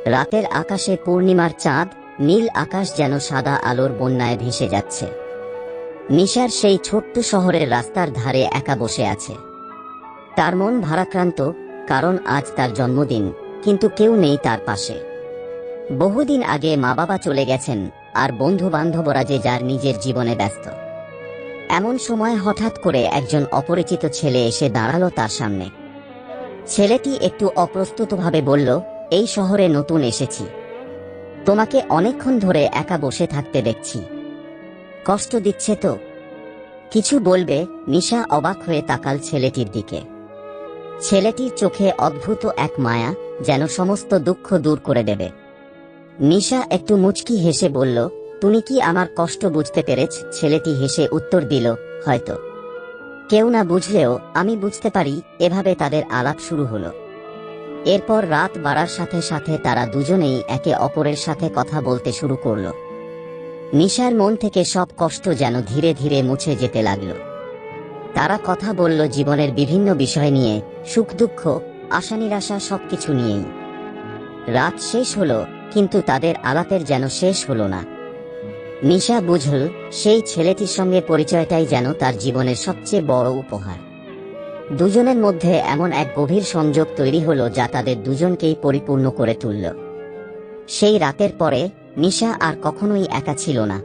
রাতের আকাশে পূর্ণিমার চাঁদ, নীল আকাশ যেন সাদা আলোর বন্যায় ভেসে যাচ্ছে। নিশার সেই ছোট্ট শহরের রাস্তার ধারে একা বসে আছে। তার মন ভারাক্রান্ত, কারণ আজ তার জন্মদিন, কিন্তু কেউ নেই তার পাশে। বহুদিন আগে মা বাবা চলে গেছেন, আর বন্ধু বান্ধবরা যে যার নিজের জীবনে ব্যস্ত। এমন সময় হঠাৎ করে একজন অপরিচিত ছেলে এসে দাঁড়ালো তার সামনে। ছেলেটি একটু অপ্রস্তুতভাবে বলল, এই শহরে নতুন এসেছি, তোমাকে অনেকক্ষণ ধরে একা বসে থাকতে দেখছি, কষ্ট দিচ্ছে তো? কিছু বলবে? নিশা অবাক হয়ে তাকাল ছেলেটির দিকে। ছেলেটির চোখে অদ্ভুত এক মায়া, যেন সমস্ত দুঃখ দূর করে দেবে। নিশা একটু মুচকি হেসে বলল, তুমি কি আমার কষ্ট বুঝতে পেরেছ? ছেলেটি হেসে উত্তর দিল, হয়তো। কেউ না বুঝলেও আমি বুঝতে পারি। এভাবে তাদের আলাপ শুরু হলো। এরপর রাত বাড়ার সাথে সাথে তারা দুজনেই একে অপরের সাথে কথা বলতে শুরু করল। নিশার মন থেকে সব কষ্ট যেন ধীরে ধীরে মুছে যেতে লাগলো। তারা কথা বলল জীবনের বিভিন্ন বিষয় নিয়ে, সুখ দুঃখ, আশা নিরাশা, সবকিছু নিয়েই। রাত শেষ হলো, কিন্তু তাদের আলাপের যেন শেষ হলো না। নিশা বুঝল, সেই ছেলেটির সঙ্গে পরিচয়টাই যেন তার জীবনের সবচেয়ে বড় উপহার। দুজনের মধ্যে এমন এক গভীর সংযোগ তৈরি হলো যা তাদের দুজনকেই পরিপূর্ণ করে তুলল। সেই রাতের পরে নিশা আর কখনোই একা ছিল না।